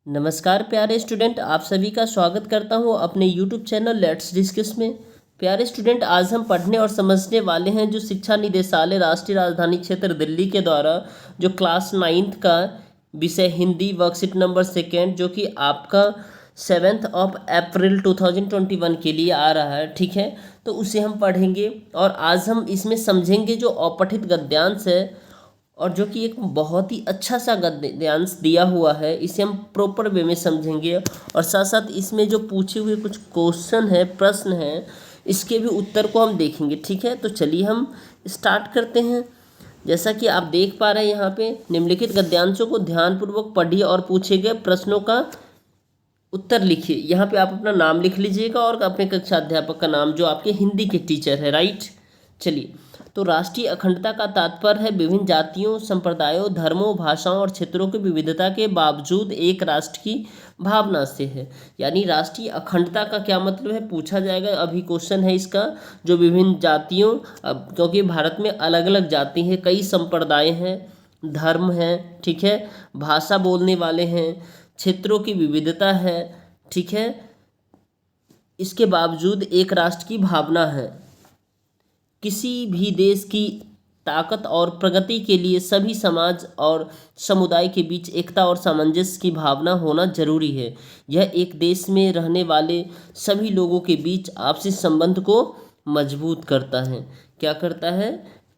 नमस्कार प्यारे स्टूडेंट, आप सभी का स्वागत करता हूं अपने यूट्यूब चैनल लेट्स डिस्कस में। प्यारे स्टूडेंट, आज हम पढ़ने और समझने वाले हैं जो शिक्षा निदेशालय राष्ट्रीय राजधानी क्षेत्र दिल्ली के द्वारा जो क्लास 9th का विषय हिंदी वर्कशीट नंबर 2 जो कि आपका 7 अप्रैल 2021 के लिए आ रहा है। ठीक है, तो उसे हम पढ़ेंगे और आज हम इसमें समझेंगे जो अपठित गद्यांश है और जो कि एक बहुत ही अच्छा सा गद्यांश दिया हुआ है, इसे हम प्रॉपर वे में समझेंगे और साथ साथ इसमें जो पूछे हुए कुछ क्वेश्चन है, प्रश्न है, इसके भी उत्तर को हम देखेंगे। ठीक है, तो चलिए हम स्टार्ट करते हैं। जैसा कि आप देख पा रहे हैं यहाँ पे निम्नलिखित गद्यांशों को ध्यानपूर्वक पढ़िए और पूछे गए प्रश्नों का उत्तर लिखिए। यहाँ पे आप अपना नाम लिख लीजिएगा और अपने कक्षा अध्यापक का नाम जो आपके हिंदी के टीचर है। राइट, चलिए। तो राष्ट्रीय अखंडता का तात्पर्य है विभिन्न जातियों, संप्रदायों, धर्मों, भाषाओं और क्षेत्रों की विविधता के बावजूद एक राष्ट्र की भावना से है। यानी राष्ट्रीय अखंडता का क्या मतलब है पूछा जाएगा। अभी क्वेश्चन है इसका, जो विभिन्न जातियों, क्योंकि भारत में अलग अलग जाति हैं, कई संप्रदाय हैं, धर्म हैं, ठीक है, भाषा बोलने वाले हैं, क्षेत्रों की विविधता है, ठीक है, इसके बावजूद एक राष्ट्र की भावना है। किसी भी देश की ताकत और प्रगति के लिए सभी समाज और समुदाय के बीच एकता और सामंजस्य की भावना होना जरूरी है। यह एक देश में रहने वाले सभी लोगों के बीच आपसी संबंध को मजबूत करता है। क्या करता है?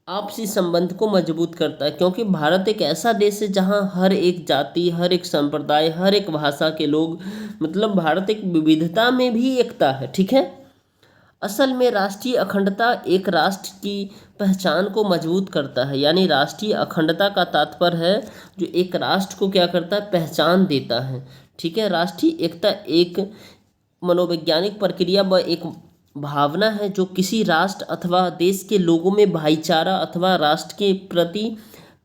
आपसी संबंध को मजबूत करता है, क्योंकि भारत एक ऐसा देश है जहाँ हर एक जाति, हर एक संप्रदाय, हर एक भाषा के लोग, मतलब भारत एक विविधता में भी एकता है। ठीक है, असल में राष्ट्रीय अखंडता एक राष्ट्र की पहचान को मजबूत करता है। यानी राष्ट्रीय अखंडता का तात्पर्य है जो एक राष्ट्र को क्या करता है, पहचान देता है। ठीक है, राष्ट्रीय एकता एक मनोवैज्ञानिक प्रक्रिया व एक भावना है जो किसी राष्ट्र अथवा देश के लोगों में भाईचारा अथवा राष्ट्र के प्रति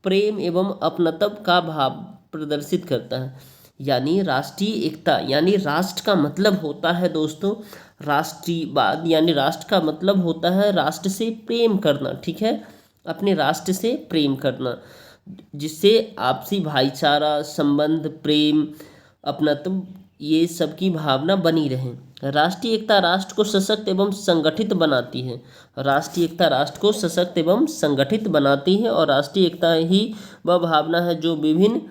प्रेम एवं अपनत्व का भाव प्रदर्शित करता है। यानी राष्ट्रीय एकता यानी राष्ट्र का मतलब होता है दोस्तों राष्ट्रीयवाद। यानी राष्ट्र का मतलब होता है राष्ट्र से प्रेम करना। ठीक है, अपने राष्ट्र से प्रेम करना, जिससे आपसी भाईचारा, संबंध, प्रेम, अपनत्व, ये सब की भावना बनी रहे। राष्ट्रीय एकता राष्ट्र को सशक्त एवं संगठित बनाती है। राष्ट्रीय एकता राष्ट्र को सशक्त एवं संगठित बनाती है और राष्ट्रीय एकता ही वह भावना है जो विभिन्न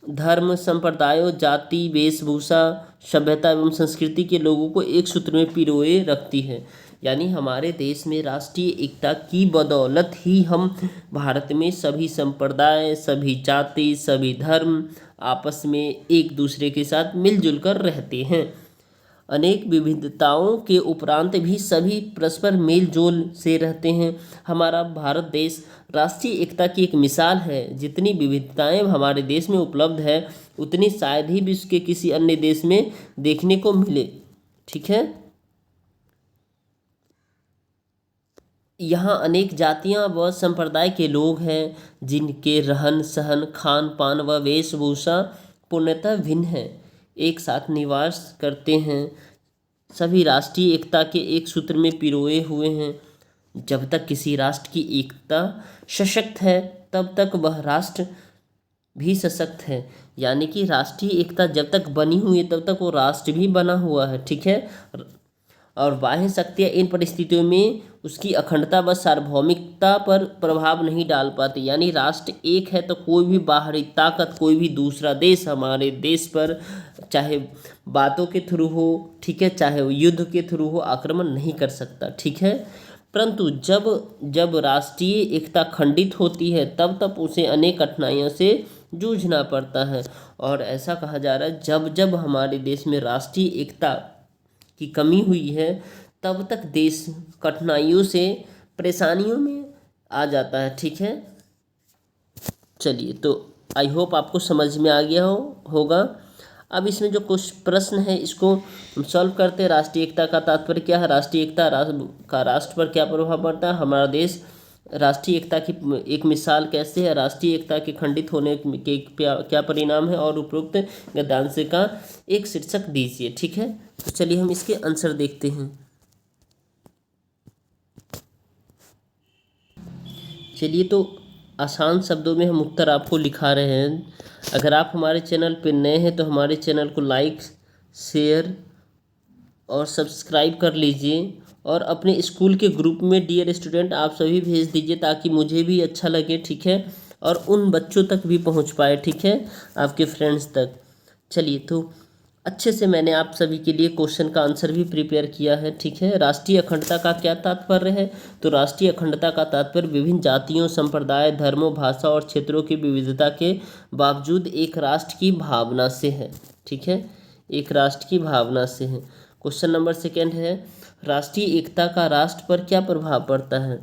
धर्म, संप्रदायों, जाति, वेशभूषा, सभ्यता एवं संस्कृति के लोगों को एक सूत्र में पिरोए रखती है। यानी हमारे देश में राष्ट्रीय एकता की बदौलत ही हम भारत में सभी संप्रदाय, सभी जाति, सभी धर्म आपस में एक दूसरे के साथ मिलजुल कर रहते हैं। अनेक विविधताओं के उपरांत भी सभी परस्पर मेल जोल से रहते हैं। हमारा भारत देश राष्ट्रीय एकता की एक मिसाल है। जितनी विविधताएं हमारे देश में उपलब्ध है उतनी शायद ही विश्व के किसी अन्य देश में देखने को मिले। ठीक है, यहाँ अनेक जातियाँ व संप्रदाय के लोग हैं जिनके रहन सहन, खान पान व वेशभूषा पूर्णतः भिन्न है, एक साथ निवास करते हैं, सभी राष्ट्रीय एकता के एक सूत्र में पिरोए हुए हैं। जब तक किसी राष्ट्र की एकता सशक्त है तब तक वह राष्ट्र भी सशक्त है। यानी कि राष्ट्रीय एकता जब तक बनी हुई है तब तक वो राष्ट्र भी बना हुआ है। ठीक है, और बाह्य शक्तियाँ इन परिस्थितियों में उसकी अखंडता व सार्वभौमिकता पर प्रभाव नहीं डाल पाती। यानी राष्ट्र एक है तो कोई भी बाहरी ताकत, कोई भी दूसरा देश हमारे देश पर चाहे बातों के थ्रू हो, ठीक है, चाहे वो युद्ध के थ्रू हो, आक्रमण नहीं कर सकता। ठीक है, परंतु जब जब राष्ट्रीय एकता खंडित होती है तब तब उसे अनेक कठिनाइयों से जूझना पड़ता है। और ऐसा कहा जा रहा है जब जब हमारे देश में राष्ट्रीय एकता की कमी हुई है तब तक देश कठिनाइयों से, परेशानियों में आ जाता है। ठीक है, चलिए, तो आई होप आपको समझ में आ गया होगा। अब इसमें जो कुछ प्रश्न है इसको हम सॉल्व करते हैं। राष्ट्रीय एकता का तात्पर्य क्या है, राष्ट्रीय एकता का राष्ट्र पर क्या प्रभाव पड़ता है, हमारा देश राष्ट्रीय एकता की एक मिसाल कैसे है, राष्ट्रीय एकता के खंडित होने के क्या परिणाम है, और उपरोक्त गद्यांश का एक शीर्षक दीजिए। ठीक है, तो चलिए हम इसके आंसर देखते हैं। चलिए, तो आसान शब्दों में हम उत्तर आपको लिखा रहे हैं। अगर आप हमारे चैनल पर नए हैं तो हमारे चैनल को लाइक, शेयर और सब्सक्राइब कर लीजिए और अपने स्कूल के ग्रुप में डियर स्टूडेंट आप सभी भेज दीजिए ताकि मुझे भी अच्छा लगे, ठीक है, और उन बच्चों तक भी पहुंच पाए, ठीक है, आपके फ्रेंड्स तक। चलिए, तो अच्छे से मैंने आप सभी के लिए क्वेश्चन का आंसर भी प्रिपेयर किया है, ठीक है। राष्ट्रीय अखंडता का क्या तात्पर्य है? तो राष्ट्रीय अखंडता का तात्पर्य विभिन्न जातियों, संप्रदाय, धर्मों, भाषा और क्षेत्रों की विविधता के बावजूद एक राष्ट्र की भावना से है, ठीक है, एक राष्ट्र की भावना से है। क्वेश्चन नंबर सेकेंड है, राष्ट्रीय एकता का राष्ट्र पर क्या प्रभाव पड़ता है?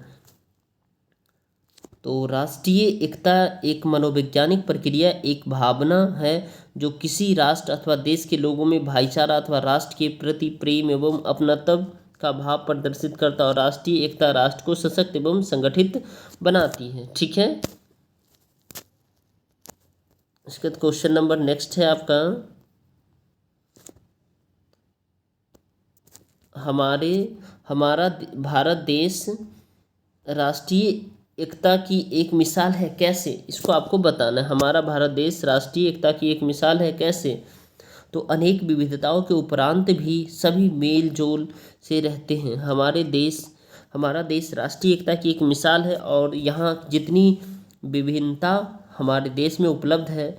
तो राष्ट्रीय एकता एक मनोवैज्ञानिक प्रक्रिया, एक भावना है जो किसी राष्ट्र अथवा देश के लोगों में भाईचारा अथवा राष्ट्र के प्रति प्रेम एवं अपनत्व का भाव प्रदर्शित करता है और राष्ट्रीय एकता राष्ट्र को सशक्त एवं संगठित बनाती है, ठीक है। इसके बाद क्वेश्चन नंबर नेक्स्ट है आपका, हमारा भारत देश राष्ट्रीय एकता की एक मिसाल है, कैसे? इसको आपको बताना है। हमारा भारत देश राष्ट्रीय एकता की एक मिसाल है, कैसे? तो अनेक विविधताओं के उपरांत भी सभी मेल जोल से रहते हैं। हमारा देश राष्ट्रीय एकता की एक मिसाल है और यहाँ जितनी विभिन्नता हमारे देश में उपलब्ध है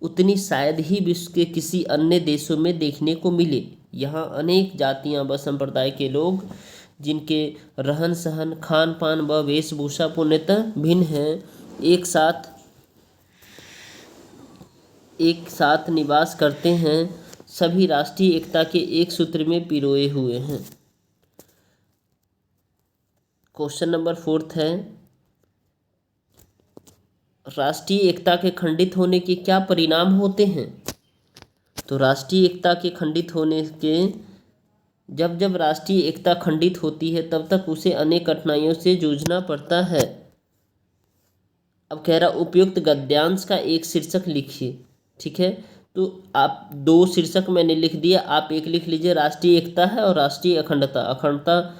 उतनी शायद ही विश्व के किसी अन्य देशों में देखने को मिले। यहाँ अनेक जातियाँ व संप्रदाय के लोग जिनके रहन सहन, खान पान व वेशभूषा पूर्णतः भिन्न हैं, एक साथ निवास करते हैं, सभी राष्ट्रीय एकता के एक सूत्र में पिरोए हुए हैं। क्वेश्चन नंबर फोर्थ है, राष्ट्रीय एकता के खंडित होने के क्या परिणाम होते हैं? तो राष्ट्रीय एकता के खंडित होने के जब राष्ट्रीय एकता खंडित होती है तब तक उसे अनेक कठिनाइयों से जूझना पड़ता है। अब कह रहा उपयुक्त गद्यांश का एक शीर्षक लिखिए, ठीक है। तो आप दो शीर्षक मैंने लिख दिया, आप एक लिख लीजिए, राष्ट्रीय एकता है और राष्ट्रीय अखंडता,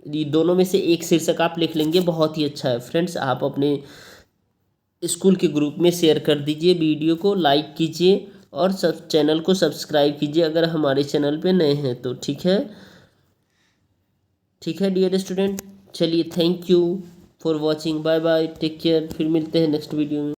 ये दोनों में से एक शीर्षक आप लिख लेंगे, बहुत ही अच्छा है। फ्रेंड्स, आप अपने स्कूल के ग्रुप में शेयर कर दीजिए, वीडियो को लाइक कीजिए और चैनल को सब्सक्राइब कीजिए अगर हमारे चैनल पे नए हैं तो, ठीक है, ठीक है डियर स्टूडेंट। चलिए, thank you for watching, bye bye, take care, फिर मिलते हैं नेक्स्ट वीडियो में।